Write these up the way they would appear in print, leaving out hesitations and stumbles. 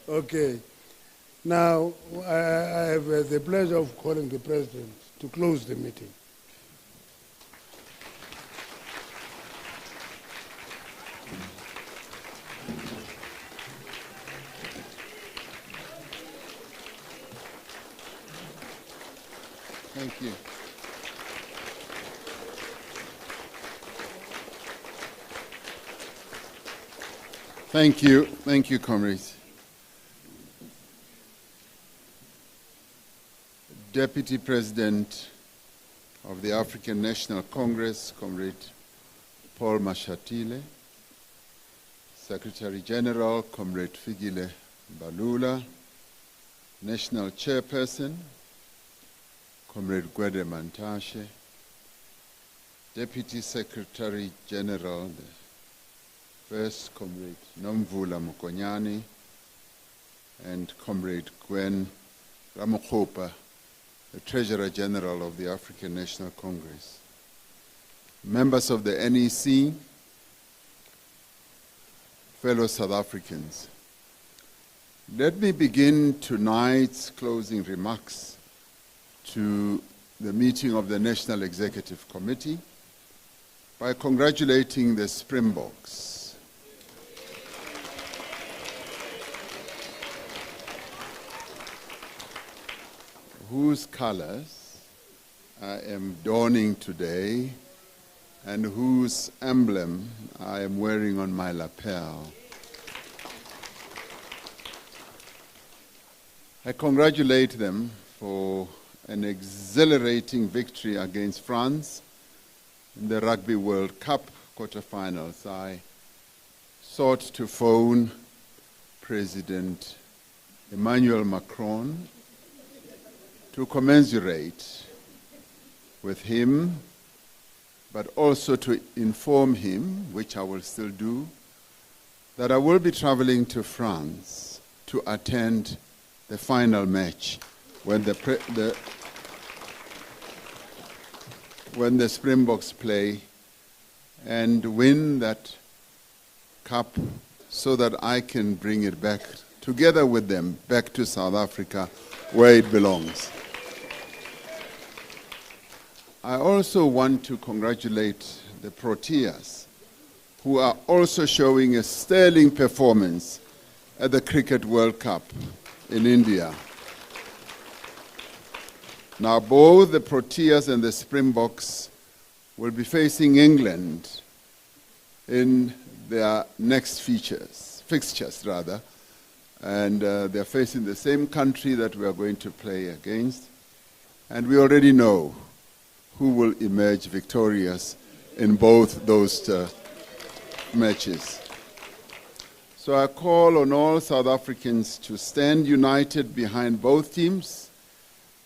Okay. Now, I have the pleasure of calling the President to close the meeting. Thank you. Thank you, comrades. Deputy President of the African National Congress, Comrade Paul Mashatile, Secretary General, Comrade Figile Balula, National Chairperson, Comrade Gwede Mantashe, Deputy Secretary General, the First Comrade Nomvula Mokonyane, and Comrade Gwen Ramaphosa, the Treasurer General of the African National Congress. Members of the NEC, fellow South Africans, let me begin tonight's closing remarks to the meeting of the National Executive Committee by congratulating the Springboks, whose colors I am donning today and whose emblem I am wearing on my lapel. I congratulate them for an exhilarating victory against France in the Rugby World Cup quarterfinals. I sought to phone President Emmanuel Macron to commiserate with him, but also to inform him, which I will still do, that I will be traveling to France to attend the final match when the Springboks play and win that cup so that I can bring it back, together with them, back to South Africa where it belongs. I also want to congratulate the Proteas, who are also showing a sterling performance at the Cricket World Cup in India. Now, both the Proteas and the Springboks will be facing England in their next fixtures, and they're facing the same country that we are going to play against, and we already know who will emerge victorious in both those matches. So I call on all South Africans to stand united behind both teams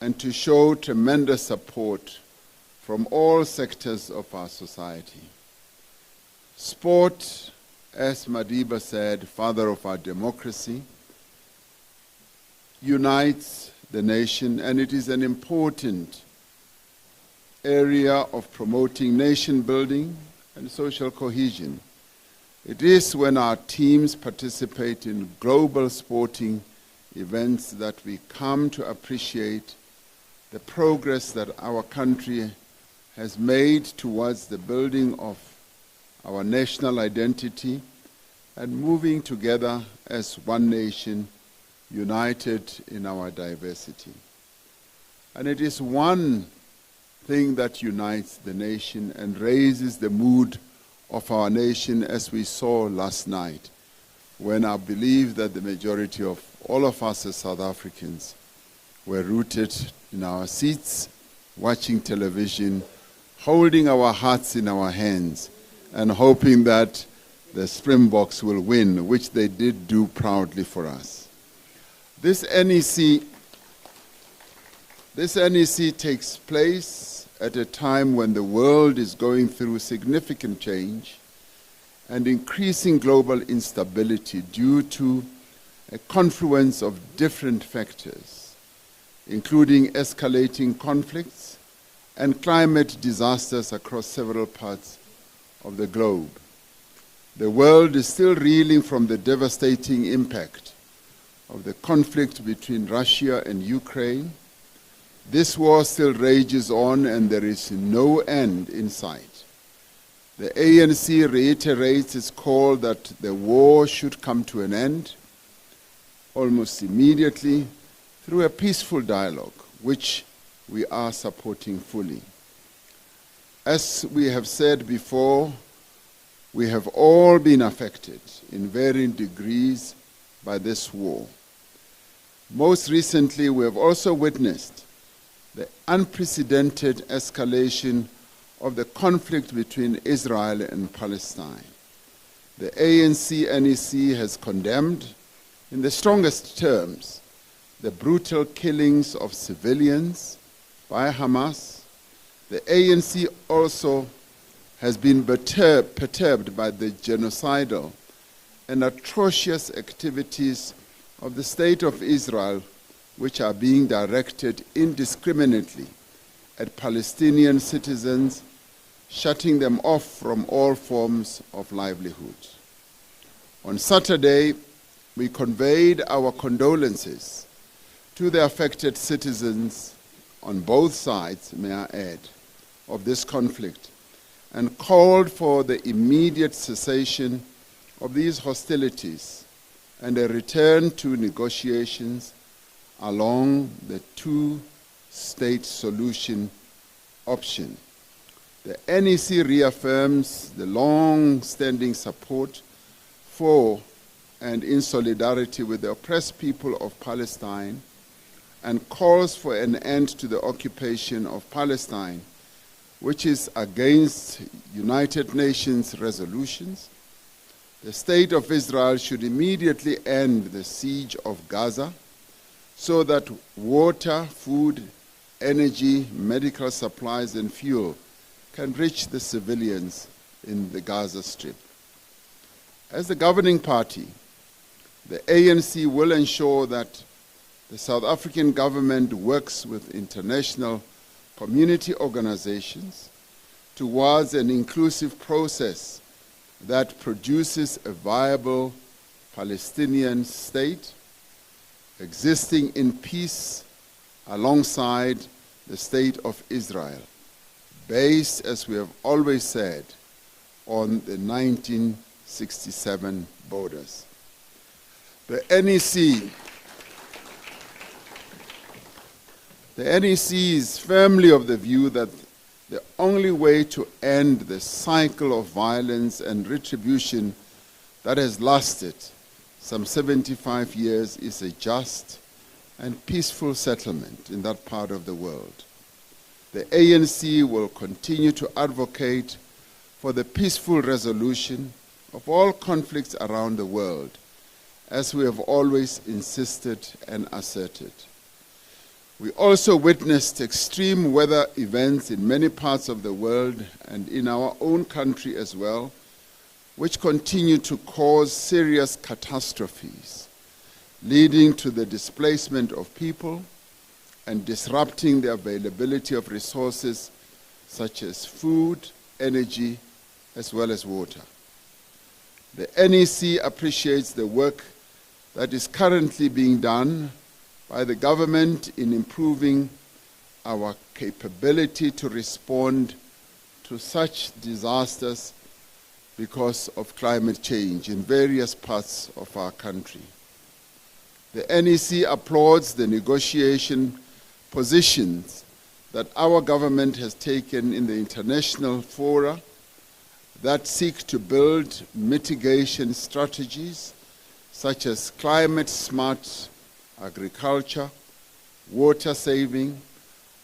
and to show tremendous support from all sectors of our society. Sport, as Madiba said, father of our democracy, unites the nation, and it is an important area of promoting nation building and social cohesion. It is when our teams participate in global sporting events that we come to appreciate the progress that our country has made towards the building of our national identity and moving together as one nation, united in our diversity. And it is one thing that unites the nation and raises the mood of our nation, as we saw last night, when I believe that the majority of all of us as South Africans were rooted in our seats, watching television, holding our hearts in our hands, and hoping that the Springboks will win, which they did do proudly for us. This NEC takes place at a time when the world is going through significant change and increasing global instability due to a confluence of different factors, including escalating conflicts and climate disasters across several parts of the globe. The world is still reeling from the devastating impact of the conflict between Russia and Ukraine. This war still rages on and there is no end in sight. The ANC reiterates its call that the war should come to an end almost immediately through a peaceful dialogue, which we are supporting fully. As we have said before, we have all been affected in varying degrees by this war. Most recently, we have also witnessed the unprecedented escalation of the conflict between Israel and Palestine. The ANC-NEC has condemned, in the strongest terms, the brutal killings of civilians by Hamas. The ANC also has been perturbed by the genocidal and atrocious activities of the State of Israel, which are being directed indiscriminately at Palestinian citizens, shutting them off from all forms of livelihood. On Saturday, we conveyed our condolences to the affected citizens on both sides, may I add, of this conflict, and called for the immediate cessation of these hostilities and a return to negotiations along the two-state solution option. The NEC reaffirms the long-standing support for and in solidarity with the oppressed people of Palestine and calls for an end to the occupation of Palestine, which is against United Nations resolutions. The State of Israel should immediately end the siege of Gaza so that water, food, energy, medical supplies, and fuel can reach the civilians in the Gaza Strip. As the governing party, the ANC will ensure that the South African government works with international community organizations towards an inclusive process that produces a viable Palestinian state existing in peace alongside the State of Israel, based, as we have always said, on the 1967 borders. The NEC is firmly of the view that the only way to end the cycle of violence and retribution that has lasted some 75 years is a just and peaceful settlement in that part of the world. The ANC will continue to advocate for the peaceful resolution of all conflicts around the world, as we have always insisted and asserted. We also witnessed extreme weather events in many parts of the world and in our own country as well, which continue to cause serious catastrophes, leading to the displacement of people and disrupting the availability of resources such as food, energy, as well as water. The NEC appreciates the work that is currently being done by the government in improving our capability to respond to such disasters because of climate change in various parts of our country. The NEC applauds the negotiation positions that our government has taken in the international fora that seek to build mitigation strategies such as climate-smart agriculture, water saving,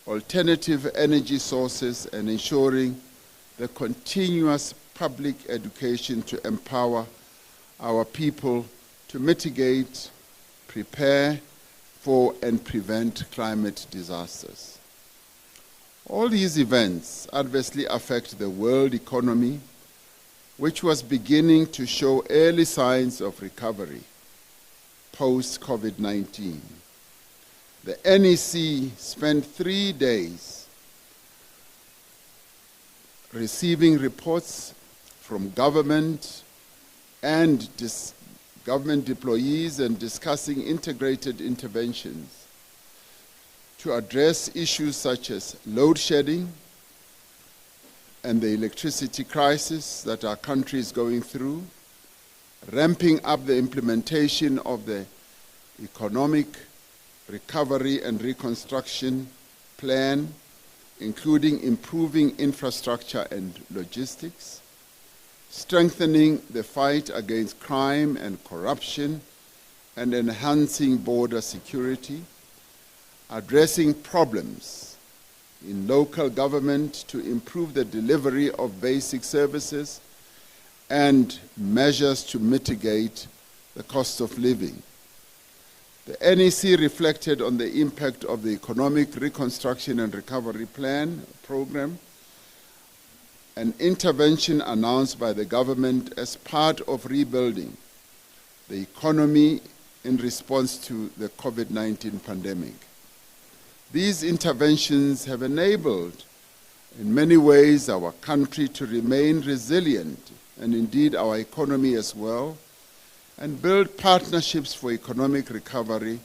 alternative energy sources, and ensuring the continuous public education to empower our people to mitigate, prepare for, and prevent climate disasters. All these events adversely affect the world economy, which was beginning to show early signs of recovery post-COVID-19. The NEC spent 3 days receiving reports from government and government deployees and discussing integrated interventions to address issues such as load shedding and the electricity crisis that our country is going through, ramping up the implementation of the economic recovery and reconstruction plan, including improving infrastructure and logistics, strengthening the fight against crime and corruption, and enhancing border security, addressing problems in local government to improve the delivery of basic services, and measures to mitigate the cost of living. The NEC reflected on the impact of the Economic Reconstruction and Recovery Plan program, an intervention announced by the government as part of rebuilding the economy in response to the COVID-19 pandemic. These interventions have enabled, in many ways, our country to remain resilient, and indeed our economy as well, and build partnerships for economic recovery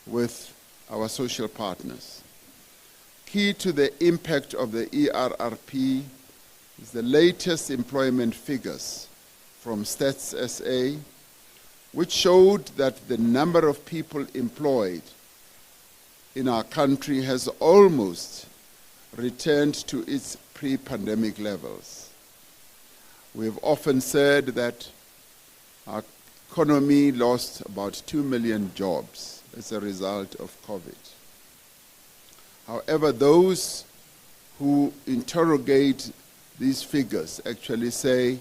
with our social partners. Key to the impact of the ERRP is the latest employment figures from Stats SA, which showed that the number of people employed in our country has almost returned to its pre-pandemic levels. We've often said that our economy lost about 2 million jobs as a result of COVID. However, those who interrogate these figures actually say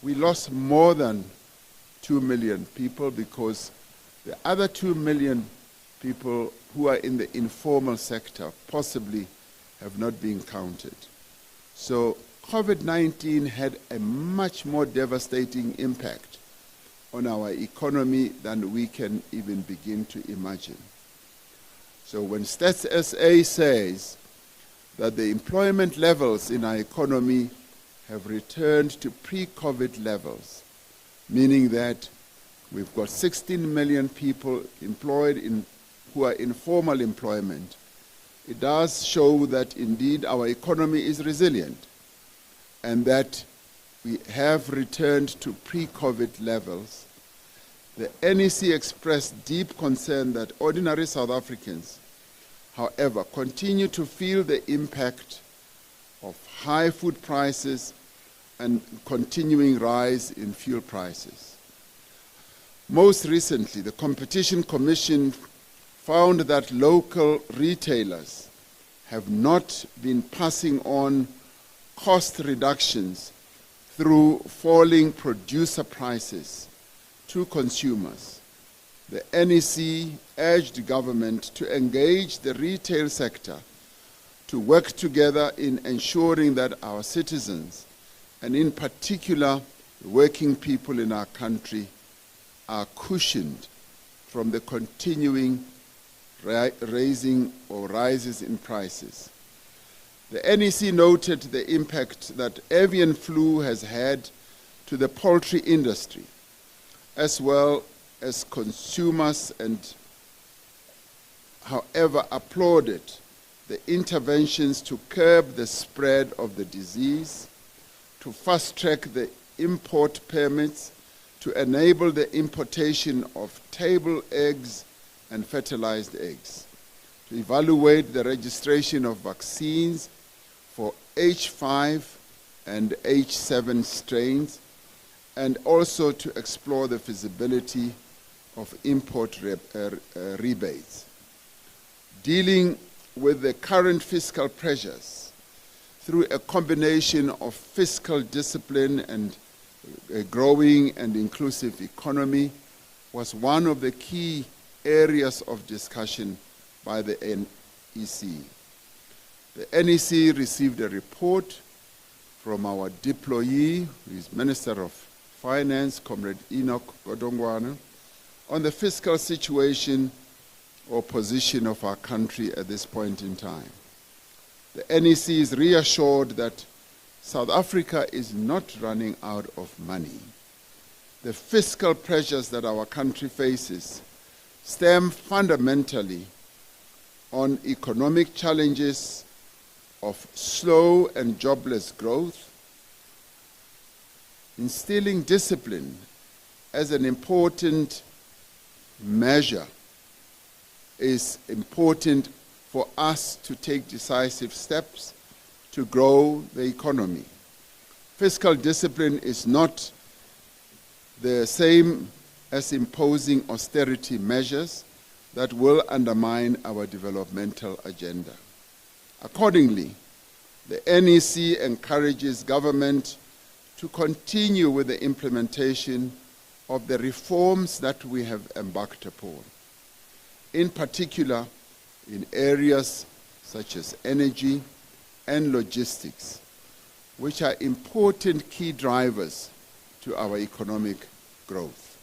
we lost more than 2 million people because the other 2 million people who are in the informal sector possibly have not been counted. So COVID-19 had a much more devastating impact on our economy than we can even begin to imagine. So when Stats SA says that the employment levels in our economy have returned to pre-COVID levels, meaning that we've got 16 million people employed who are in formal employment, it does show that indeed our economy is resilient and that we have returned to pre-COVID levels. The NEC expressed deep concern that ordinary South Africans, however, continue to feel the impact of high food prices and continuing rise in fuel prices. Most recently, the Competition Commission found that local retailers have not been passing on cost reductions through falling producer prices to consumers. The NEC urged the government to engage the retail sector to work together in ensuring that our citizens, and in particular working people in our country, are cushioned from the continuing raising or rises in prices. The NEC noted the impact that avian flu has had to the poultry industry, as well as consumers, and however applauded the interventions to curb the spread of the disease, to fast-track the import permits, to enable the importation of table eggs and fertilized eggs, to evaluate the registration of vaccines for H5 and H7 strains, and also to explore the feasibility of import rebates. Dealing with the current fiscal pressures through a combination of fiscal discipline and a growing and inclusive economy was one of the key areas of discussion by the NEC. The NEC received a report from our deployee, who is Minister of Finance, Comrade Enoch Godongwana, on the fiscal situation or position of our country at this point in time. The NEC is reassured that South Africa is not running out of money. the fiscal pressures that our country faces stem fundamentally on economic challenges of slow and jobless growth. Instilling discipline as an important measure is important for us to take decisive steps to grow the economy. Fiscal discipline is not the same as imposing austerity measures that will undermine our developmental agenda. Accordingly, the NEC encourages government to continue with the implementation of the reforms that we have embarked upon, in particular in areas such as energy and logistics, which are important key drivers to our economic growth.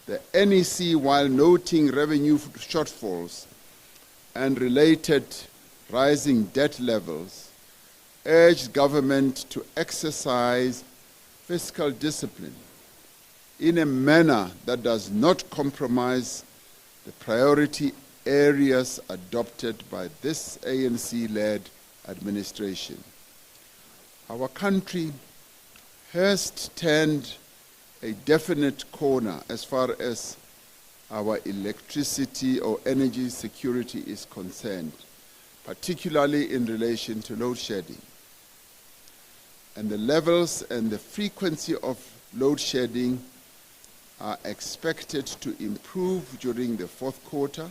The NEC, while noting revenue shortfalls and related rising debt levels, urged government to exercise fiscal discipline in a manner that does not compromise the priority areas adopted by this ANC-led administration. Our country has turned a definite corner as far as our electricity or energy security is concerned, particularly in relation to load shedding. And the levels and the frequency of load shedding are expected to improve during the fourth quarter.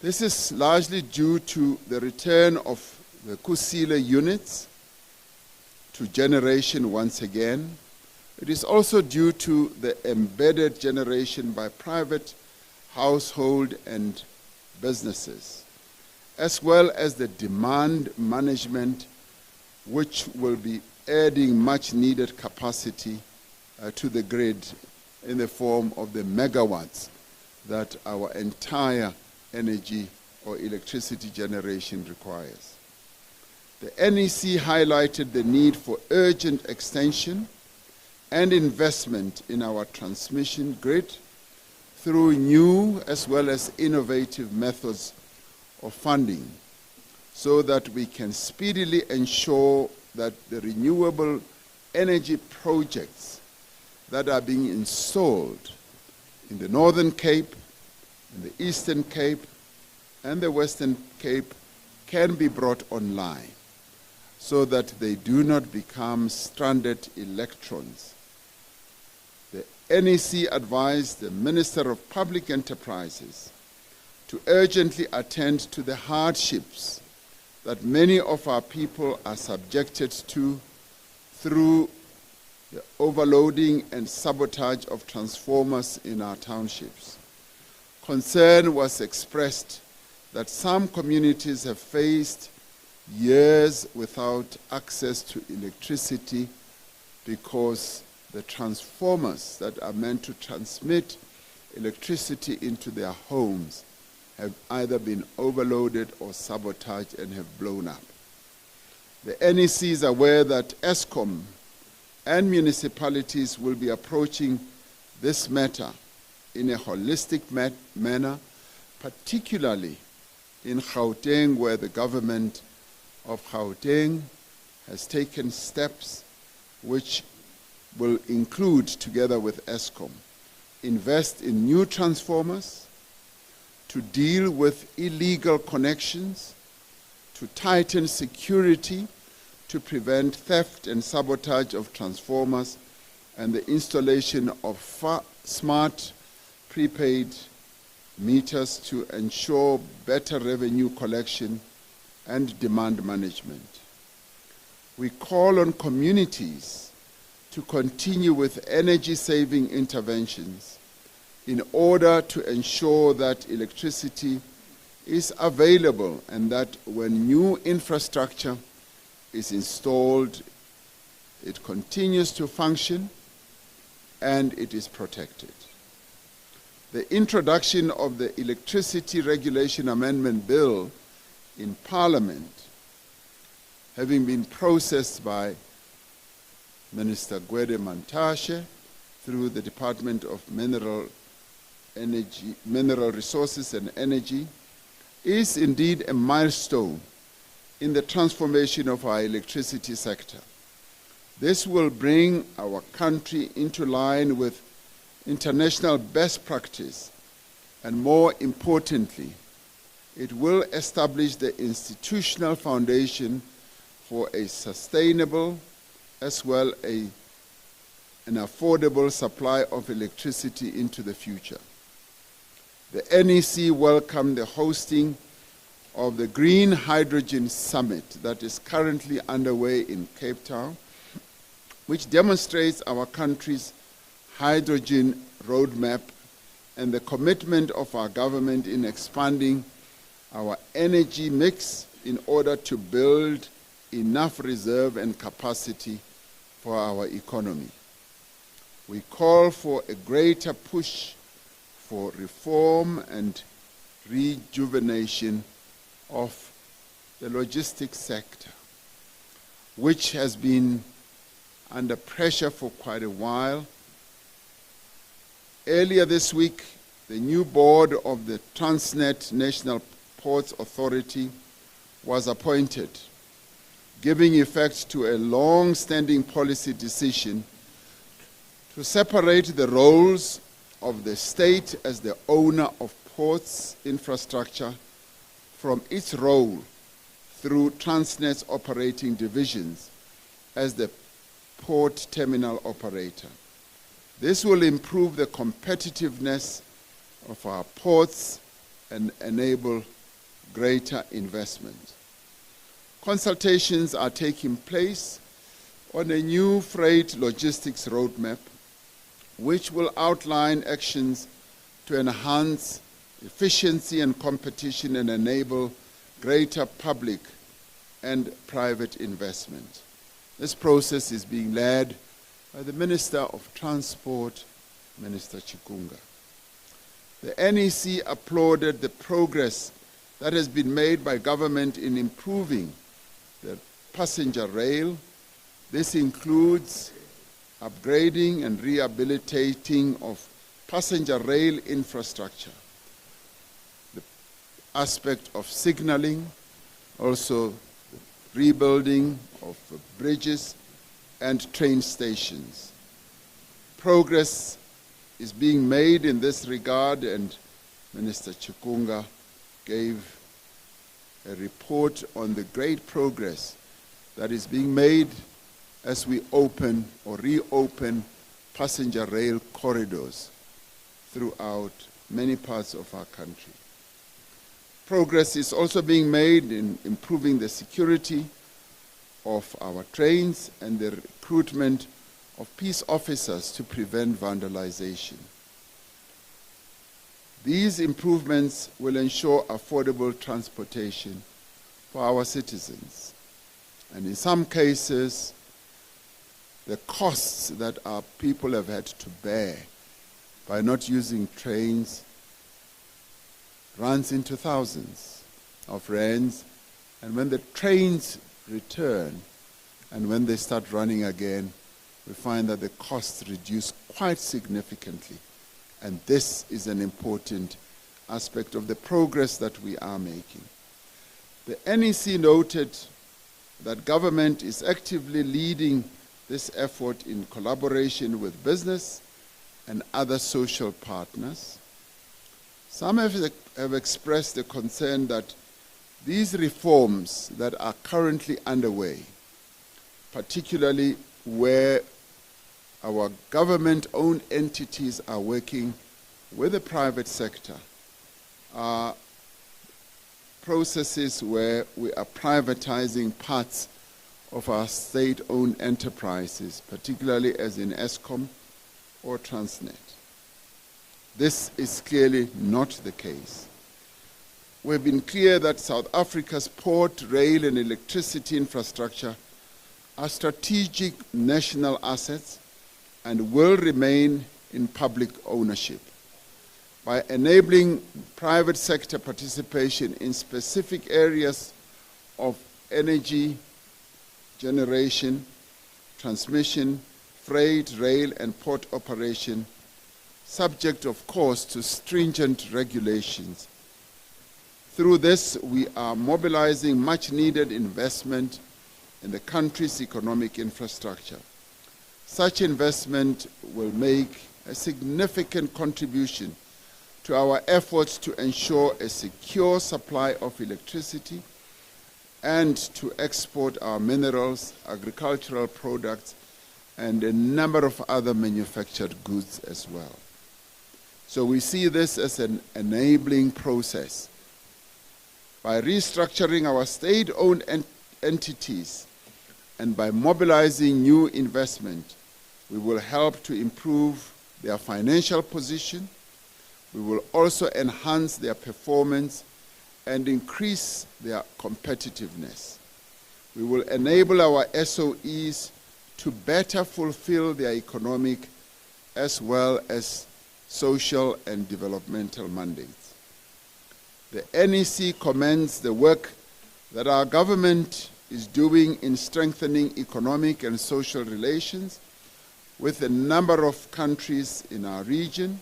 This is largely due to the return of the Kusile units to generation once again. It is also due to the embedded generation by private household and businesses, as well as the demand management, which will be adding much needed capacity to the grid in the form of the megawatts that our entire energy or electricity generation requires. The NEC highlighted the need for urgent extension and investment in our transmission grid through new as well as innovative methods of funding, so that we can speedily ensure that the renewable energy projects that are being installed in the Northern Cape, in the Eastern Cape, and the Western Cape can be brought online, so that they do not become stranded electrons. The NEC advised the Minister of Public Enterprises to urgently attend to the hardships that many of our people are subjected to through the overloading and sabotage of transformers in our townships. Concern was expressed that some communities have faced years without access to electricity because the transformers that are meant to transmit electricity into their homes have either been overloaded or sabotaged and have blown up. The NEC is aware that Eskom and municipalities will be approaching this matter in a holistic manner, particularly in Gauteng, where the government of Gauteng has taken steps which will include, together with Eskom, invest in new transformers, to deal with illegal connections, to tighten security, to prevent theft and sabotage of transformers, and the installation of smart prepaid meters to ensure better revenue collection and demand management. We call on communities to continue with energy-saving interventions in order to ensure that electricity is available and that when new infrastructure is installed, it continues to function and it is protected. The introduction of the Electricity Regulation Amendment Bill in Parliament, having been processed by Minister Gwede Mantashe through the Department of Mineral Resources and Energy, is indeed a milestone in the transformation of our electricity sector. This will bring our country into line with international best practice, and more importantly, it will establish the institutional foundation for a sustainable as well as an affordable supply of electricity into the future. The NEC welcomed the hosting of the Green Hydrogen Summit that is currently underway in Cape Town, which demonstrates our country's hydrogen roadmap and the commitment of our government in expanding our energy mix in order to build enough reserve and capacity for our economy. We call for a greater push for reform and rejuvenation of the logistics sector, which has been under pressure for quite a while. Earlier this week, the new board of the Transnet National Ports Authority was appointed, giving effect to a long-standing policy decision to separate the roles of the state as the owner of ports infrastructure from its role through Transnet's operating divisions as the port terminal operator. This will improve the competitiveness of our ports and enable greater investment. Consultations are taking place on a new freight logistics roadmap, which will outline actions to enhance efficiency and competition and enable greater public and private investment. This process is being led by the Minister of Transport, Minister Chikunga. The NEC applauded the progress that has been made by government in improving the passenger rail. This includes upgrading and rehabilitating of passenger rail infrastructure, the aspect of signaling, also rebuilding of bridges and train stations. Progress is being made in this regard, and Minister Chikunga gave a report on the great progress that is being made as we open or reopen passenger rail corridors throughout many parts of our country. Progress is also being made in improving the security of our trains and the recruitment of peace officers to prevent vandalization. These improvements will ensure affordable transportation for our citizens. And in some cases, the costs that our people have had to bear by not using trains runs into thousands of rands. And when the trains return and when they start running again, we find that the costs reduce quite significantly. And this is an important aspect of the progress that we are making. The NEC noted that government is actively leading this effort in collaboration with business and other social partners. Some have expressed the concern that these reforms that are currently underway, particularly where our government-owned entities are working with the private sector, are processes where we are privatizing parts of our state-owned enterprises, particularly as in Eskom or Transnet. This is clearly not the case. We've been clear that South Africa's port, rail, and electricity infrastructure are strategic national assets and will remain in public ownership. By enabling private sector participation in specific areas of energy generation, transmission, freight, rail, and port operation, subject, of course, to stringent regulations. Through this, we are mobilizing much-needed investment in the country's economic infrastructure. Such investment will make a significant contribution to our efforts to ensure a secure supply of electricity and to export our minerals, agricultural products, and a number of other manufactured goods as well. So we see this as an enabling process. By restructuring our state-owned entities and by mobilizing new investment, we will help to improve their financial position. We will also enhance their performance and increase their competitiveness. We will enable our SOEs to better fulfill their economic as well as social and developmental mandates. The NEC commends the work that our government is doing in strengthening economic and social relations with a number of countries in our region,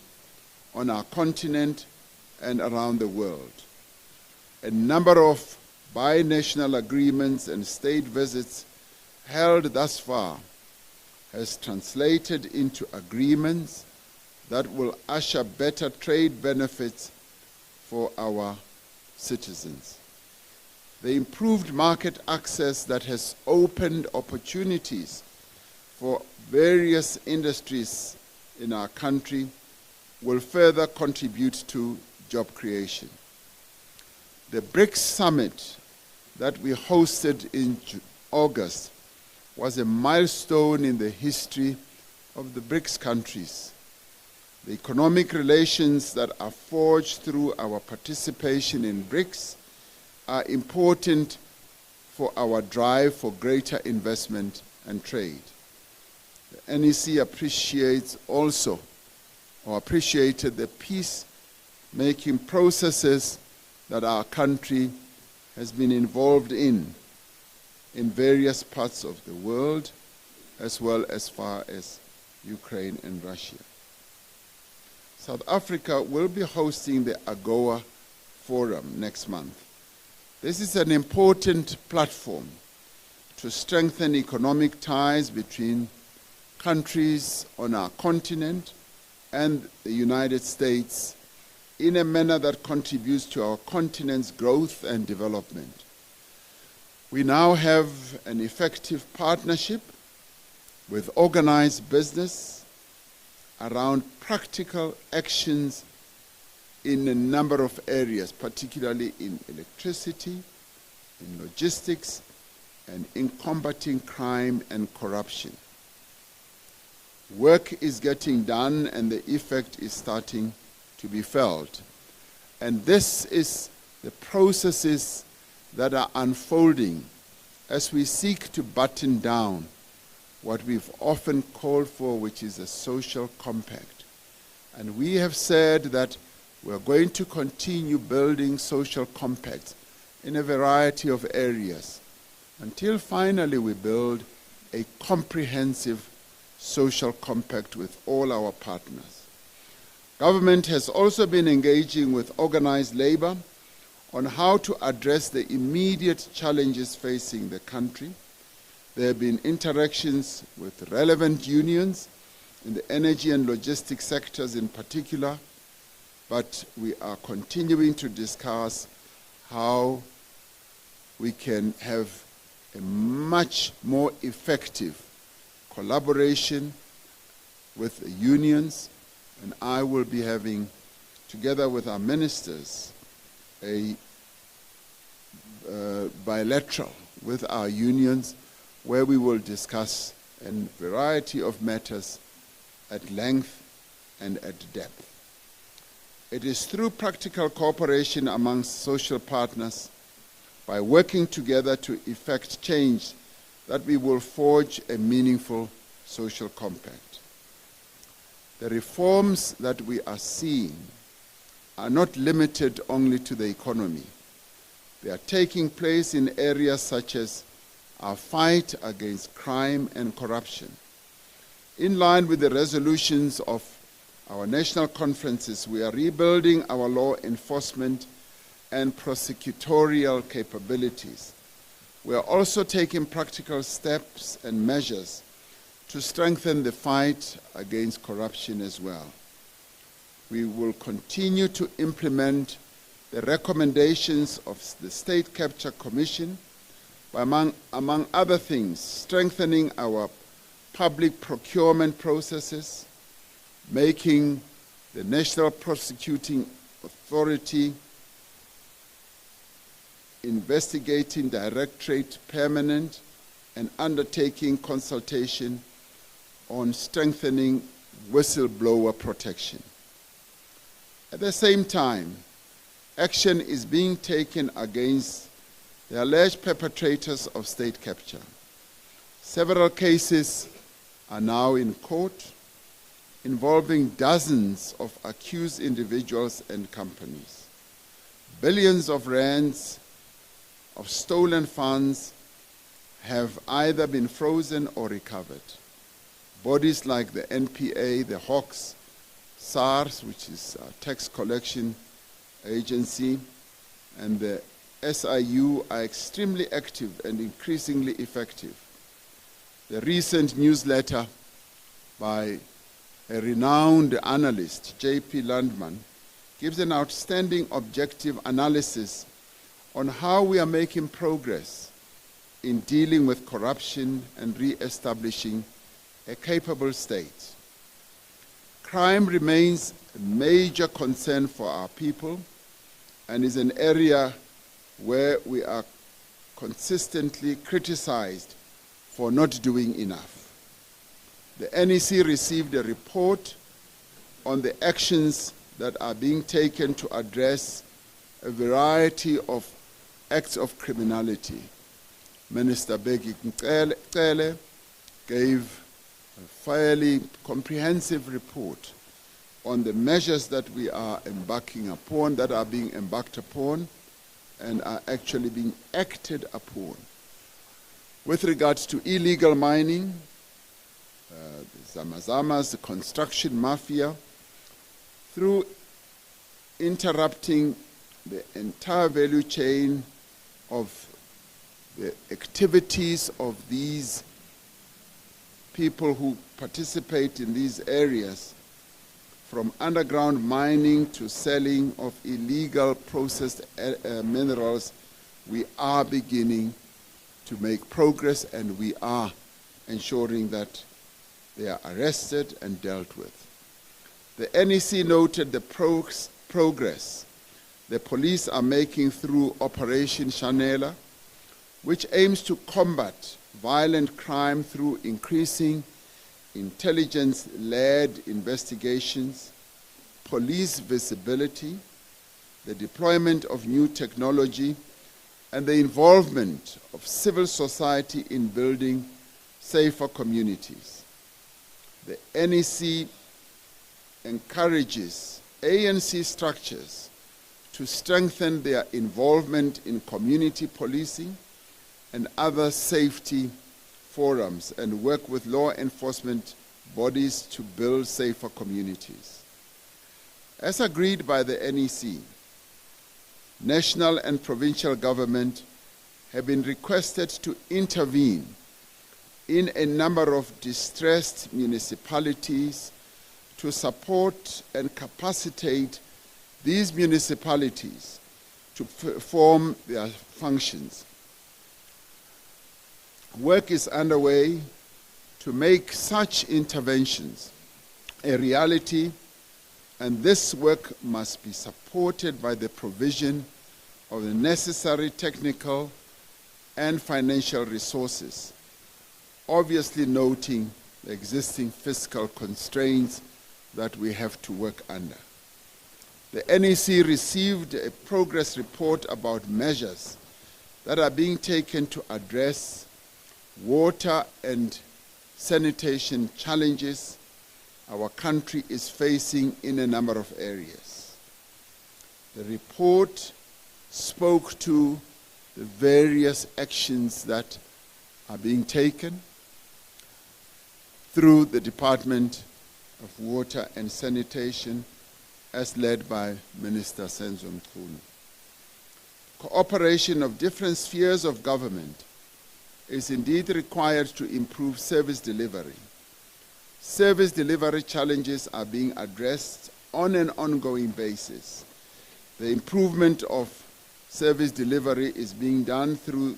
on our continent, and around the world. A number of binational agreements and state visits held thus far has translated into agreements that will usher better trade benefits for our citizens. The improved market access that has opened opportunities for various industries in our country will further contribute to job creation. The BRICS summit that we hosted in August was a milestone in the history of the BRICS countries. The economic relations that are forged through our participation in BRICS are important for our drive for greater investment and trade. The NEC appreciated the peace-making processes that our country has been involved in various parts of the world, as well as far as Ukraine and Russia. South Africa will be hosting the AGOA Forum next month. This is an important platform to strengthen economic ties between countries on our continent and the United States in a manner that contributes to our continent's growth and development. We now have an effective partnership with organized business around practical actions in a number of areas, particularly in electricity, in logistics, and in combating crime and corruption. Work is getting done and the effect is starting to be felt. And this is the processes that are unfolding as we seek to button down what we've often called for, which is a social compact. And we have said that we're going to continue building social compacts in a variety of areas until finally we build a comprehensive social compact with all our partners. Government has also been engaging with organized labor on how to address the immediate challenges facing the country. There have been interactions with relevant unions in the energy and logistics sectors in particular, but we are continuing to discuss how we can have a much more effective collaboration with the unions, and I will be having, together with our ministers, a bilateral with our unions where we will discuss a variety of matters at length and at depth. It is through practical cooperation amongst social partners, by working together to effect change, that we will forge a meaningful social compact. The reforms that we are seeing are not limited only to the economy. They are taking place in areas such as our fight against crime and corruption, In line with the resolutions of our national conferences, we are rebuilding our law enforcement and prosecutorial capabilities. We are also taking practical steps and measures to strengthen the fight against corruption as well. We will continue to implement the recommendations of the State Capture Commission by, among other things, strengthening our public procurement processes, making the National Prosecuting Authority Investigating Directorate permanent, and undertaking consultation on strengthening whistleblower protection. At the same time, action is being taken against the alleged perpetrators of state capture. Several cases are now in court involving dozens of accused individuals and companies. Billions of rands of stolen funds have either been frozen or recovered. Bodies like the NPA, the Hawks, SARS, which is a tax collection agency, and the SIU are extremely active and increasingly effective. The recent newsletter by a renowned analyst, J.P. Landman, gives an outstanding objective analysis on how we are making progress in dealing with corruption and re-establishing a capable state. Crime remains a major concern for our people and is an area where we are consistently criticized for not doing enough. The NEC received a report on the actions that are being taken to address a variety of acts of criminality. Minister Bheki Mcele gave a fairly comprehensive report on the measures that we are embarking upon, that are being embarked upon, and are actually being acted upon. With regards to illegal mining, the Zamazamas, the construction mafia, through interrupting the entire value chain of the activities of these people who participate in these areas, from underground mining to selling of illegal processed minerals, we are beginning to make progress, and we are ensuring that they are arrested and dealt with. The NEC noted the progress the police are making through Operation Shanela, which aims to combat violent crime through increasing intelligence-led investigations, police visibility, the deployment of new technology, and the involvement of civil society in building safer communities. The NEC encourages ANC structures to strengthen their involvement in community policing and other safety forums and work with law enforcement bodies to build safer communities. As agreed by the NEC, national and provincial government have been requested to intervene in a number of distressed municipalities to support and capacitate these municipalities to perform their functions. Work is underway to make such interventions a reality, and this work must be supported by the provision of the necessary technical and financial resources, obviously noting the existing fiscal constraints that we have to work under. The NEC received a progress report about measures that are being taken to address water and sanitation challenges our country is facing in a number of areas. The report spoke to the various actions that are being taken. through the Department of Water and Sanitation, as led by Minister Senzo Mkhunu. Cooperation of different spheres of government is indeed required to improve service delivery. Service delivery challenges are being addressed on an ongoing basis. The improvement of service delivery is being done through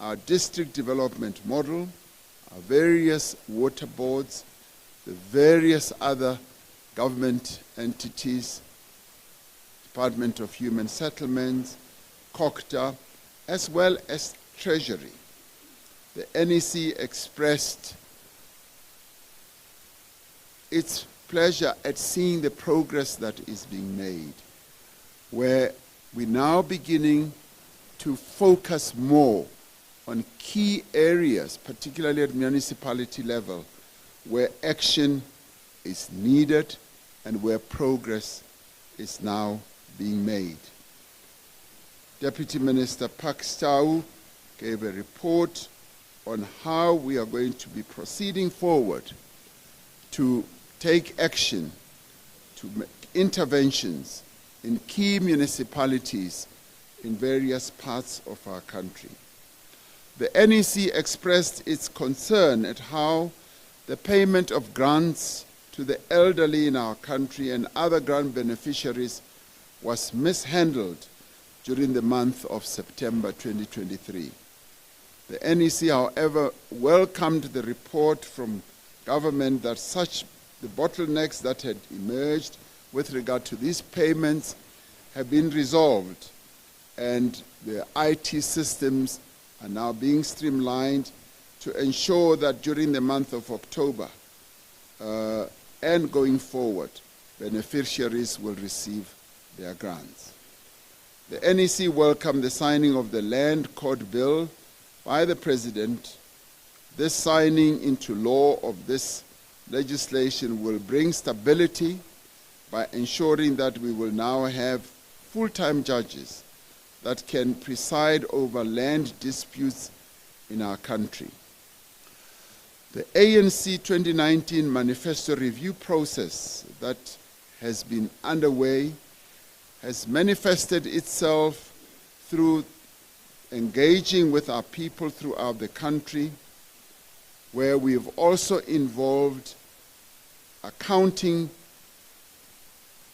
our district development model, our various water boards, the various other government entities, Department of Human Settlements, COCTA, as well as Treasury. The NEC expressed its pleasure at seeing the progress that is being made, where we're now beginning to focus more on key areas, particularly at municipality level, where action is needed and where progress is now being made. Deputy Minister Pakstau gave a report on how we are going to be proceeding forward to take action, to make interventions in key municipalities in various parts of our country. The NEC expressed its concern at how the payment of grants to the elderly in our country and other grant beneficiaries was mishandled during the month of September 2023. The NEC, however, welcomed the report from government that the bottlenecks that had emerged with regard to these payments have been resolved, and the IT systems are now being streamlined to ensure that during the month of October and going forward, beneficiaries will receive their grants. The NEC welcomed the signing of the Land Court Bill by the President. This signing into law of this legislation will bring stability by ensuring that we will now have full-time judges that can preside over land disputes in our country. The ANC 2019 manifesto review process that has been underway has manifested itself through engaging with our people throughout the country, where we've also involved accounting.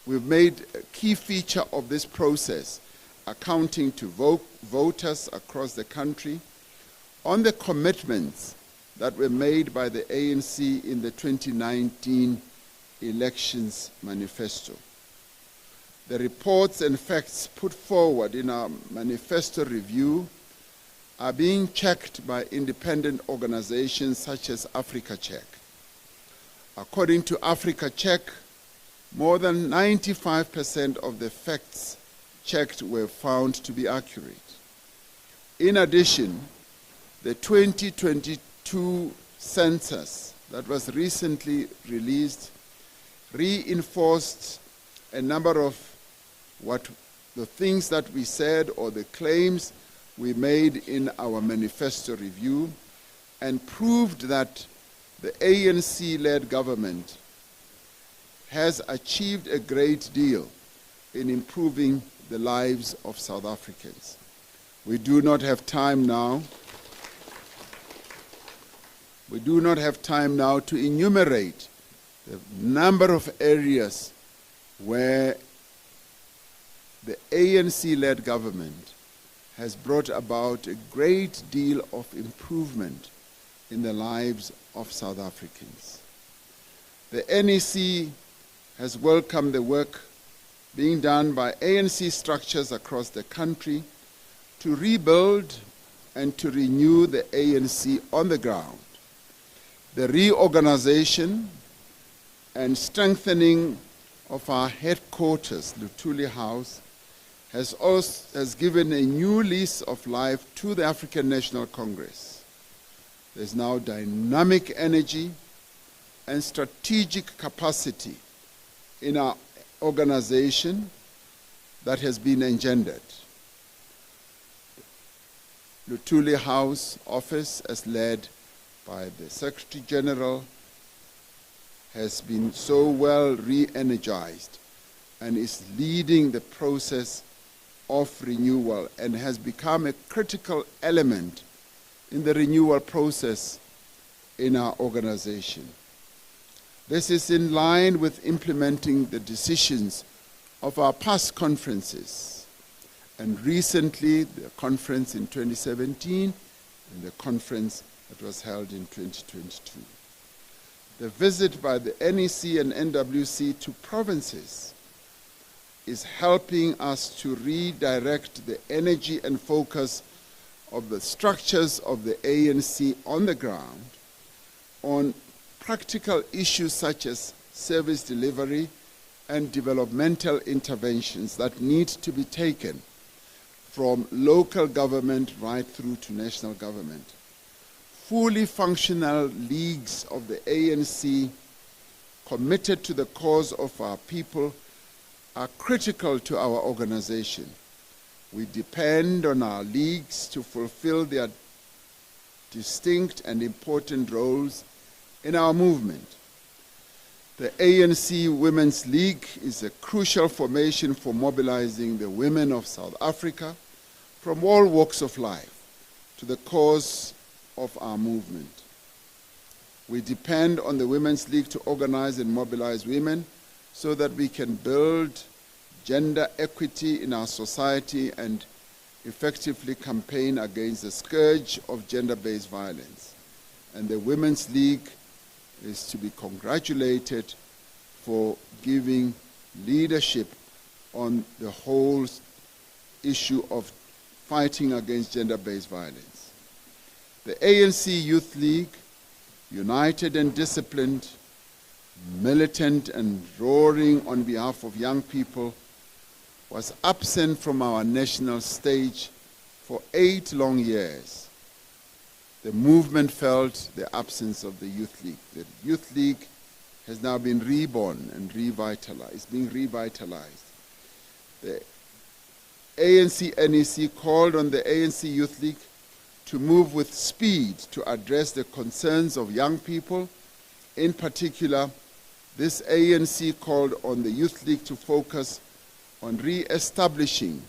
We've made a key feature of this process, accounting to voters across the country on the commitments that were made by the ANC in the 2019 elections manifesto. The reports and facts put forward in our manifesto review are being checked by independent organizations such as Africa Check. According to Africa Check, more than 95% of the facts checked were found to be accurate. In addition, the 2022 census that was recently released reinforced a number of the things that we said or the claims we made in our manifesto review, and proved that the ANC-led government has achieved a great deal in improving the lives of South Africans. We do not have time now. We do not have time now to enumerate the number of areas where the ANC-led government has brought about a great deal of improvement in the lives of South Africans. The NEC has welcomed the work being done by ANC structures across the country to rebuild and to renew the ANC on the ground. The reorganization and strengthening of our headquarters, Luthuli House, has given a new lease of life to the African National Congress. There's now dynamic energy and strategic capacity in our organization that has been engendered. Luthuli House office, as led by the Secretary General, has been so well re-energized and is leading the process of renewal and has become a critical element in the renewal process in our organization. This is in line with implementing the decisions of our past conferences, and recently the conference in 2017 and the conference that was held in 2022. The visit by the NEC and NWC to provinces is helping us to redirect the energy and focus of the structures of the ANC on the ground on practical issues such as service delivery and developmental interventions that need to be taken from local government right through to national government. Fully functional leagues of the ANC committed to the cause of our people are critical to our organization. We depend on our leagues to fulfill their distinct and important roles in our movement. The ANC Women's League is a crucial formation for mobilizing the women of South Africa from all walks of life to the cause of our movement. We depend on the Women's League to organize and mobilize women so that we can build gender equity in our society and effectively campaign against the scourge of gender-based violence. And the Women's League is to be congratulated for giving leadership on the whole issue of fighting against gender-based violence. The ANC Youth League, united and disciplined, militant and roaring on behalf of young people, was absent from our national stage for 8 long years. The movement felt the absence of the Youth League. The Youth League has now been reborn and revitalized, being revitalized. The ANC NEC called on the ANC Youth League to move with speed to address the concerns of young people. In particular, this ANC called on the Youth League to focus on re-establishing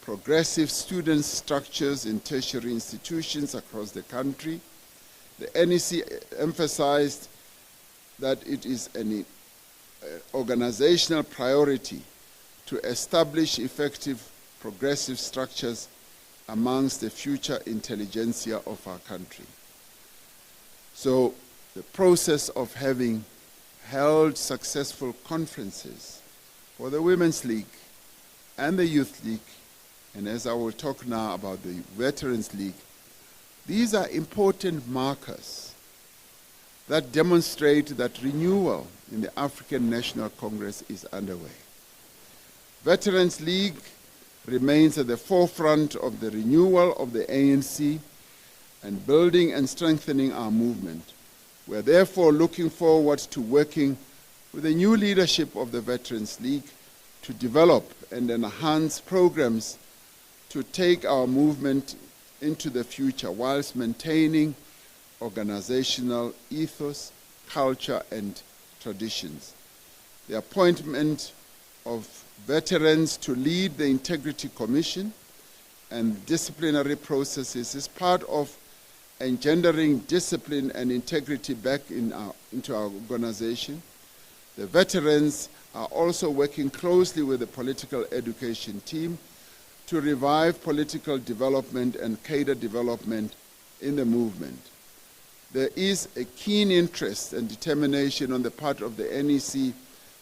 progressive student structures in tertiary institutions across the country. The NEC emphasized that it is an organizational priority to establish effective progressive structures amongst the future intelligentsia of our country. So the process of having held successful conferences for the Women's League and the Youth League, and as I will talk now about the Veterans League, these are important markers that demonstrate that renewal in the African National Congress is underway. Veterans League remains at the forefront of the renewal of the ANC and building and strengthening our movement. We are therefore looking forward to working with the new leadership of the Veterans League to develop and enhance programs to take our movement into the future whilst maintaining organizational ethos, culture, and traditions. The appointment of veterans to lead the Integrity Commission and disciplinary processes is part of engendering discipline and integrity back into our organization. The veterans are also working closely with the political education team to revive political development and cadre development in the movement. There is a keen interest and determination on the part of the NEC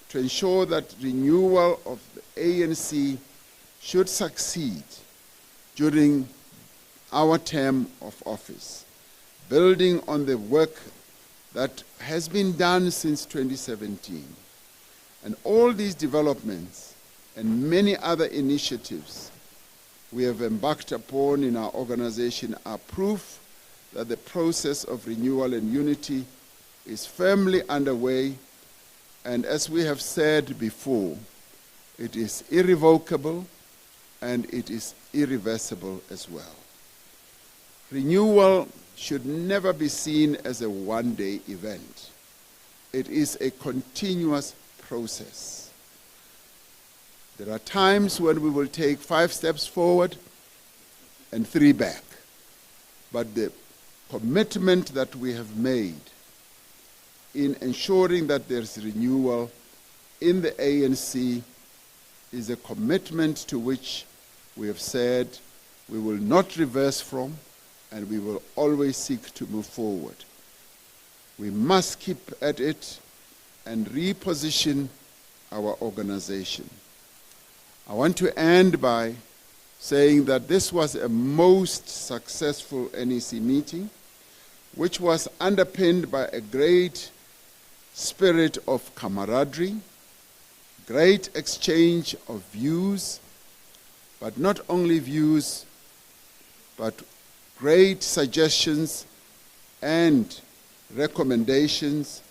to ensure that renewal of the ANC should succeed during our term of office, building on the work that has been done since 2017. And all these developments and many other initiatives we have embarked upon in our organization are proof that the process of renewal and unity is firmly underway, and as we have said before, it is irrevocable and it is irreversible as well. Renewal should never be seen as a one-day event. it is a continuous process. There are times when we will take 5 steps forward and 3 back. But the commitment that we have made in ensuring that there's renewal in the ANC is a commitment to which we have said we will not reverse from, and we will always seek to move forward. We must keep at it and reposition our organization. I want to end by saying that this was a most successful NEC meeting, which was underpinned by a great spirit of camaraderie, great exchange of views, but not only views, but great suggestions and recommendations,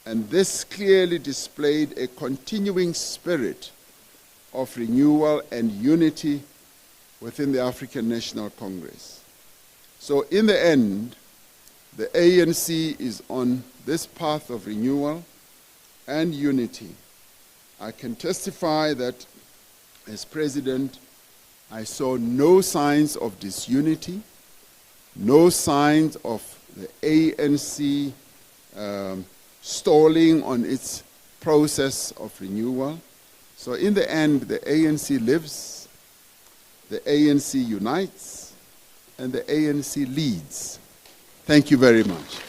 and this clearly displayed a continuing spirit of renewal and unity within the African National Congress. So in the end, the ANC is on this path of renewal and unity. I can testify that as president, I saw no signs of disunity, no signs of the ANC stalling on its process of renewal. So in the end, the ANC lives, the ANC unites, and the ANC leads. Thank you very much.